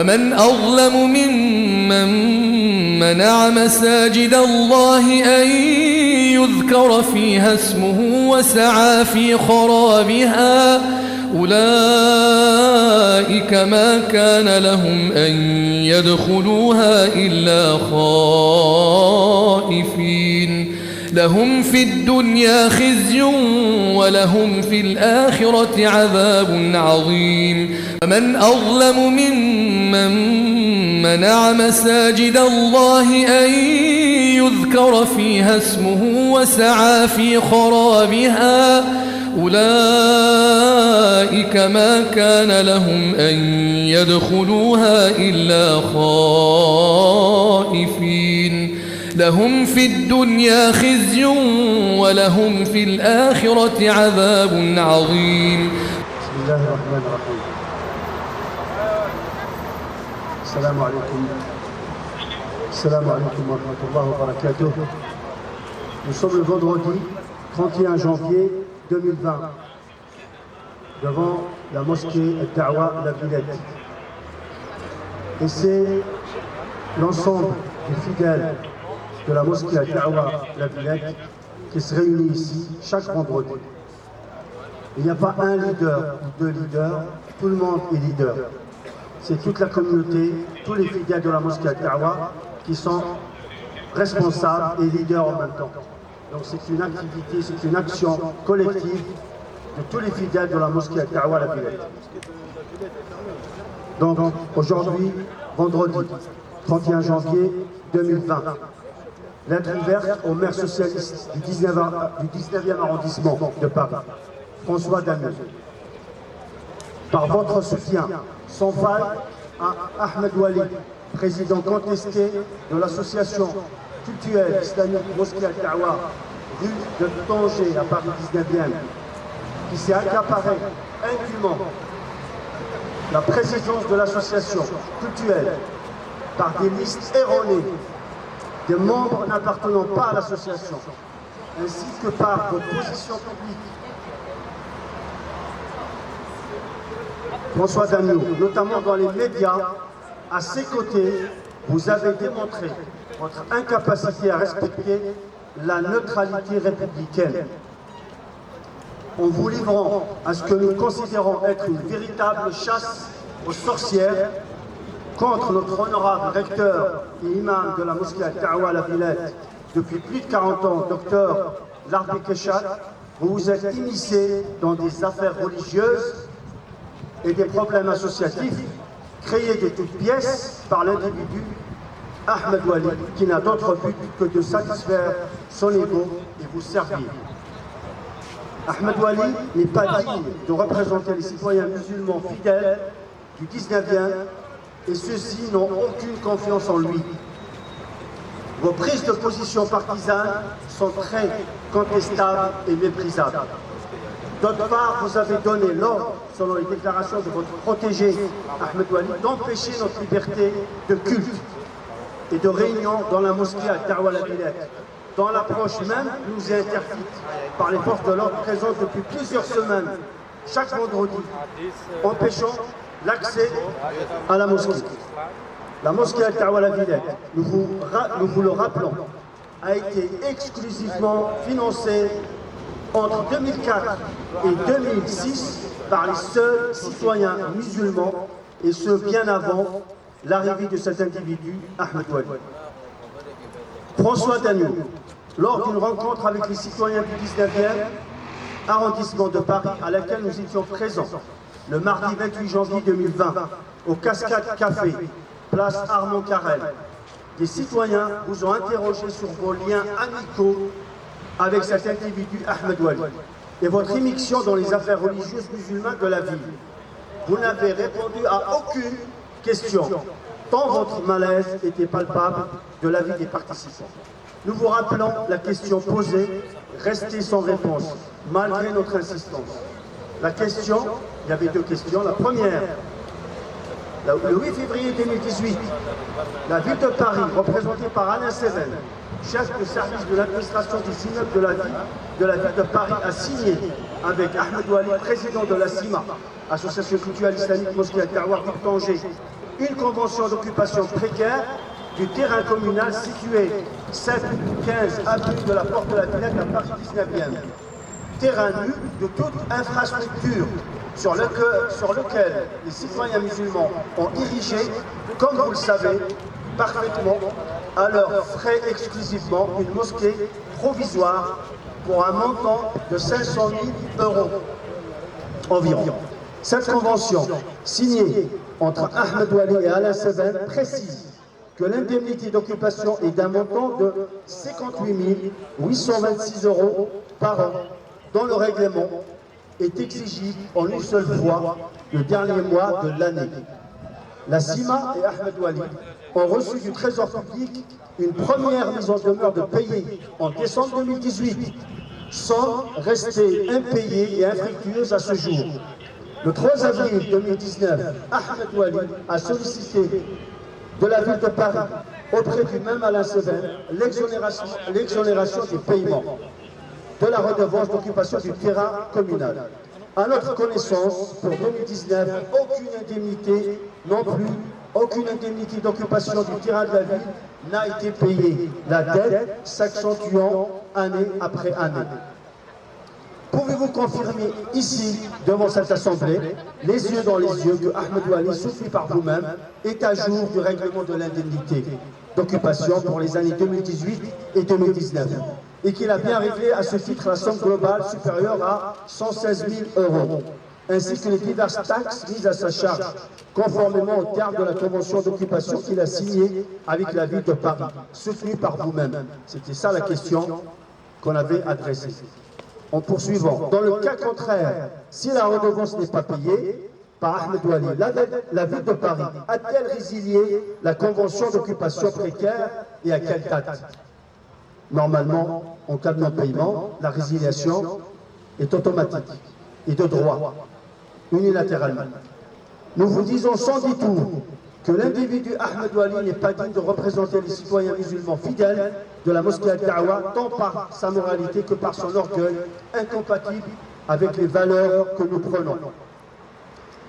من أظلم ممن منع مساجد الله أن يذكر فيها اسمه وسعى في خرابها أولئك ما كان لهم أن يدخلوها إلا خائفين لهم في الدنيا خزي ولهم في الآخرة عذاب عظيم ومن أظلم ممن منع مساجد الله أن يذكر فيها اسمه وسعى في خرابها أولئك ما كان لهم أن يدخلوها إلا خائفين لهم في الدنيا خزي ولهم في الآخرة عذاب عظيم. بسم الله الرحمن الرحيم. السلام عليكم ورحمة الله وبركاته. Nous sommes le vendredi 31 janvier 2020 devant la mosquée Al-Da'wa La Villette. Et c'est l'ensemble des fidèles de la mosquée Al-Da'wa La Villette qui se réunit ici chaque vendredi. Il n'y a pas un leader ou deux leaders, tout le monde est leader. C'est toute la communauté, tous les fidèles de la mosquée Al-Da'wa qui sont responsables et leaders en même temps. Donc c'est une activité, c'est une action collective de tous les fidèles de la mosquée Al-Da'wa La Villette. Donc aujourd'hui, vendredi 31 janvier 2020, lettre ouverte au maire socialiste du 19e arrondissement de Paris, François Damiot. Par votre soutien sans faille à Ahmed Wali, président contesté de l'association cultuelle islamique Mosquée Al-Da'wa, rue de Tanger à Paris 19e, qui s'est accaparé indûment la présidence de l'association cultuelle par des listes erronées des membres n'appartenant pas à l'association, ainsi que par votre position publique. François Damiot, notamment dans les médias, à ses côtés, vous avez démontré votre incapacité à respecter la neutralité républicaine. En vous livrant à ce que nous considérons être une véritable chasse aux sorcières contre notre honorable recteur et imam de la mosquée Al-Da'wa La Villette depuis plus de 40 ans, docteur Larbi Keshat, vous vous êtes immiscé dans des affaires religieuses et des problèmes associatifs créés de toutes pièces par l'individu Ahmed Wali, qui n'a d'autre but que de satisfaire son ego et vous servir. Ahmed Wali n'est pas digne de représenter les citoyens musulmans fidèles du 19e et ceux-ci n'ont aucune confiance en lui. Vos prises de position partisanes sont très contestables et méprisables. D'autre part, vous avez donné l'ordre, selon les déclarations de votre protégé Ahmed Wali, d'empêcher notre liberté de culte et de réunion dans la mosquée Al-Da'wa La Villette, dont l'approche même nous est interdite par les forces de l'ordre présentes depuis plusieurs semaines, chaque vendredi, empêchant l'accès à la mosquée. La mosquée Al-Da'wa La Villette, nous vous le rappelons, a été exclusivement financée entre 2004 et 2006 par les seuls citoyens musulmans, et ce bien avant l'arrivée de cet individu, Ahmed Wali. François Damiot, lors d'une rencontre avec les citoyens du 19e arrondissement de Paris, à laquelle nous étions présents le mardi 28 janvier 2020, au Cascade Café, place Armand Carrel, des citoyens vous ont interrogé sur vos liens amicaux avec cet individu Ahmed Wali et votre immixtion dans les affaires religieuses musulmanes de la ville. Vous n'avez répondu à aucune question, tant votre malaise était palpable de l'avis des participants. Nous vous rappelons la question posée, restée sans réponse, malgré notre insistance. La question, il y avait deux questions. La première, le 8 février 2018, la ville de Paris, représentée par Alain Seven, chef de service de l'administration des immeubles de la ville de Paris, a signé avec Ahmed Wali, président de la CIMA, Association culturelle islamique Mosquée Al-Da'wa, une convention d'occupation précaire du terrain communal situé 7-15 avenue de la Porte de la Villette à Paris 19e. Terrain nu de toute infrastructure sur lequel les citoyens musulmans ont érigé, comme vous le savez parfaitement, à leurs frais exclusivement, une mosquée provisoire pour un montant de 500 000 € environ. Cette convention, signée entre Ahmed Ouali et Alain Seven, précise que l'indemnité d'occupation est d'un montant de 58 826 € par an, dont le règlement est exigible en une seule fois le dernier mois de l'année. La CIMA et Ahmed Ouali ont reçu du Trésor public une première mise en demeure de payer en décembre 2018, sans rester impayée et infructueuse à ce jour. Le 3 avril 2019, Ahmed Ouali a sollicité de la ville de Paris, auprès du même Alain Seven, l'exonération des paiements de la redevance d'occupation du terrain communal. À notre connaissance, pour 2019, aucune indemnité non plus, aucune indemnité d'occupation du terrain de la ville n'a été payée, la dette s'accentuant année après année. Pouvez-vous confirmer ici, devant cette assemblée, les yeux dans les yeux, que Ahmed Ouali, soutenu par vous-même, est à jour du règlement de l'indemnité d'occupation pour les années 2018 et 2019, et qu'il a bien réglé à ce titre la somme globale supérieure à 116 000 €, ainsi que les diverses taxes mises à sa charge, conformément au terme de la convention d'occupation qu'il a signée avec la ville de Paris, soutenue par vous-même. C'était ça la question qu'on avait adressée. En poursuivant, dans le cas contraire, si la redevance n'est pas payée par Ahmed Ouali, la ville de Paris a-t-elle résilié la convention d'occupation précaire et à quelle date? Normalement, en cas de non-paiement, la résiliation est automatique et de droit, unilatéralement. Nous vous disons sans détour que l'individu Ahmed Ouali n'est pas digne de représenter les citoyens musulmans fidèles de la mosquée Al-Da'wa, tant par sa moralité que par son orgueil, incompatible avec les valeurs que nous prenons.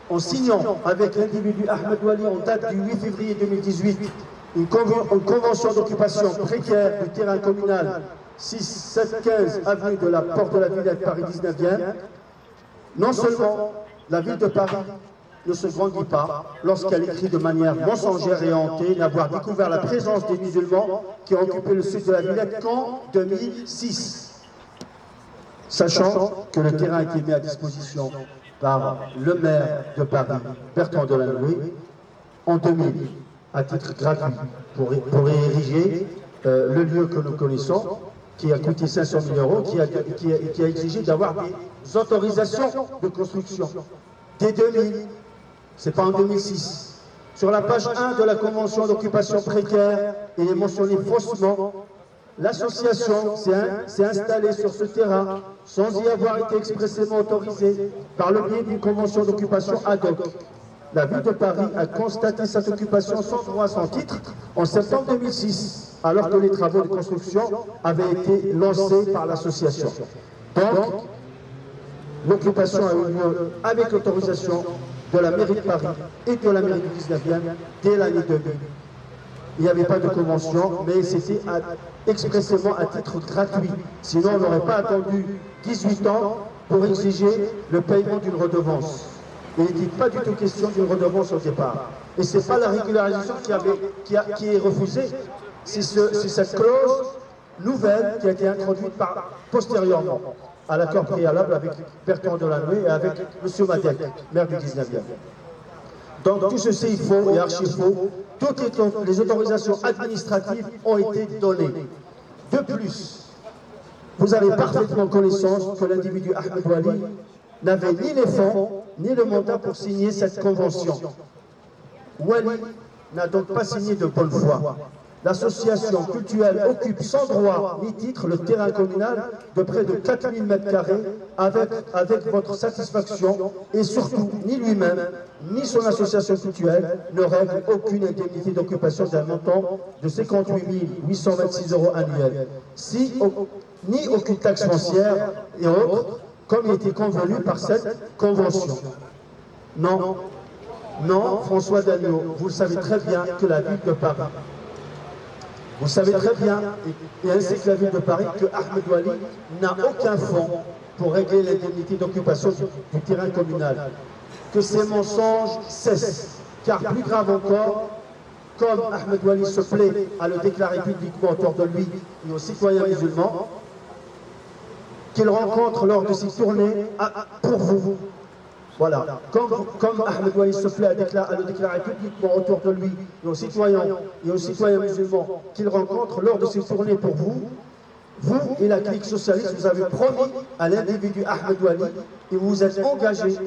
En signant avec l'individu Ahmed Ouali en date du 8 février 2018 une convention d'occupation précaire du terrain communal 6-7-15 avenue de la Porte de la Villette, Paris 19e, non seulement la ville de Paris ne se grandit pas lorsqu'elle écrit de manière mensongère et hantée n'avoir découvert la présence des musulmans qui ont occupé le sud de la Villette qu'en 2006. Sachant que le terrain a été mis à disposition par le maire de Paris, Bertrand Delanoë, en 2000, à titre gratuit, pour ériger le lieu que nous connaissons, qui a coûté 500 000 €, qui a exigé d'avoir des autorisations de construction. Dès 2000, c'est pas en 2006. Sur la page 1 de la Convention d'occupation précaire, il est mentionné faussement: l'association s'est installée sur ce terrain sans y avoir été expressément autorisée par le biais d'une convention d'occupation ad hoc. La ville de Paris a constaté cette occupation sans droit, sans titre, en septembre 2006, alors que les travaux de construction avaient été lancés par l'association. Donc, l'occupation a eu lieu avec l'autorisation de la mairie de Paris et de la mairie du 19e dès l'année 2000. Il n'y avait pas de convention, mais c'était expressément à titre gratuit. Sinon, on n'aurait pas attendu 18 ans pour exiger le paiement d'une redevance. Il n'était pas du tout question d'une redevance au départ. Et ce n'est pas la régularisation qui est refusée, c'est cette clause nouvelle qui a été introduite postérieurement à l'accord préalable avec Bertrand Delanoë et avec M. Madec, maire du 19e. Donc tout ceci est faux et archi-faux. Toutes les autorisations administratives ont été données. De plus, vous avez parfaitement connaissance que l'individu Ahmed Ouali n'avait ni les fonds ni le mandat pour signer cette convention. Ouali n'a donc pas signé de bonne foi. L'association cultuelle occupe sans droit ni titre le terrain communal de près de 4000 m² avec votre satisfaction, et surtout ni lui-même ni son association cultuelle ne règle aucune indemnité d'occupation d'un montant de 58 826 € annuels, ni aucune taxe foncière et autres, comme il était convenu par cette convention. Non, Non, François Dagneau, vous le savez très bien que la ville de Paris, vous savez très bien, et ainsi que la ville de Paris, que Ahmed Wali n'a aucun fonds pour régler l'indemnité d'occupation du terrain communal. Que ces mensonges cessent, car plus grave encore, comme Ahmed Wali se plaît à le déclarer publiquement autour de lui et aux citoyens musulmans, qu'il rencontre lors de ses tournées pour vous. Voilà, comme Ahmed Wali se plaît à le déclarer publiquement autour de lui et aux citoyens musulmans qu'il rencontre lors de ses tournées pour vous, vous et la clique socialiste, vous avez promis à l'individu Ahmed Wali et vous vous êtes engagé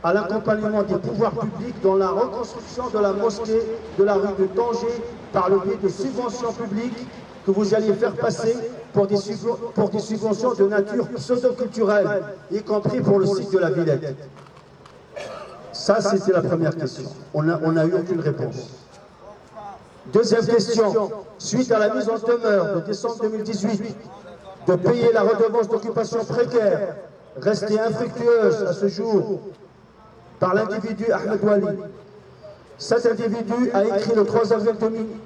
à l'accompagnement des pouvoirs publics dans la reconstruction de la mosquée de la rue de Tanger par le biais de subventions publiques que vous alliez faire passer pour des subventions de nature pseudo-culturelle, y compris pour le site de la Villette. Ça, c'était la première question. On n'a eu aucune réponse. Deuxième question. Suite à la mise en demeure de décembre 2018 de payer la redevance d'occupation précaire, restée infructueuse à ce jour, par l'individu Ahmed Wali. Cet individu a écrit le 3 avril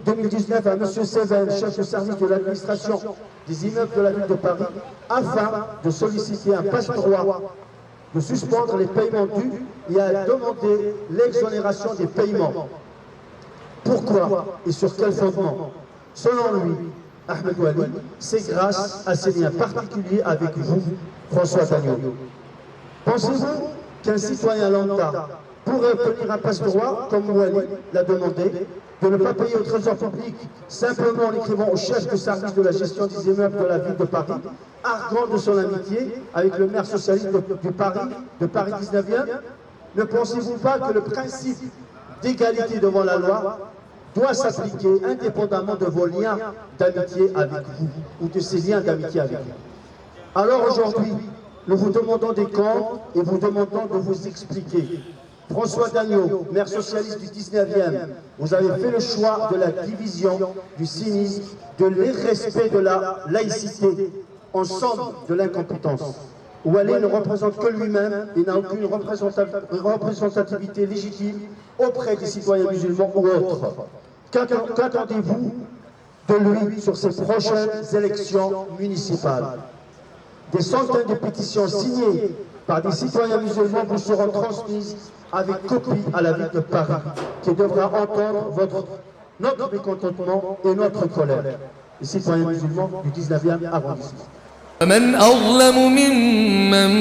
2019 à M. Seven, chef de service de l'administration des immeubles de la ville de Paris, afin de solliciter un passe-droit, de suspendre les paiements dus et à demander l'exonération des paiements. Pourquoi et sur quel fondement? Selon lui, Ahmed Wali, c'est grâce à ses liens particuliers avec vous, François Dagneau. Pensez-vous qu'un citoyen lambda pourrait obtenir un passe-droit, comme Wali l'a demandé, de ne pas payer au trésor public simplement en écrivant au chef de service de la gestion des immeubles de la ville de Paris, arguant de son amitié avec le maire socialiste de Paris 19e? Ne pensez-vous pas que le principe d'égalité devant la loi doit s'appliquer indépendamment de vos liens d'amitié avec vous ou de ces liens d'amitié avec vous? Alors aujourd'hui, nous vous demandons des comptes et vous demandons de vous expliquer. François Dagneau, maire socialiste du 19e, vous avez fait le choix de la division, du cynisme, de l'irrespect de la laïcité, en somme de l'incompétence. Wali ne représente que lui-même et n'a aucune représentativité légitime auprès des citoyens musulmans ou autres. Qu'attendez-vous de lui sur ces prochaines élections municipales? Des centaines de pétitions signées par des citoyens musulmans vous seront transmises avec copie à la ville de Paris, qui devra entendre notre mécontentement et notre colère. Les citoyens musulmans du 19e arrondissement. ومن أظلم ممن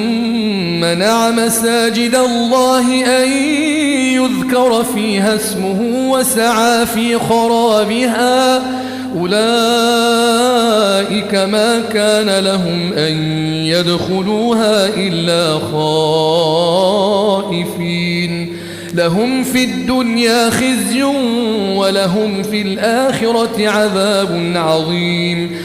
منع مساجد الله أن يذكر فيها اسمه وسعى في خرابها أولئك ما كان لهم أن يدخلوها إلا خائفين لهم في الدنيا خزي ولهم في الآخرة عذاب عظيم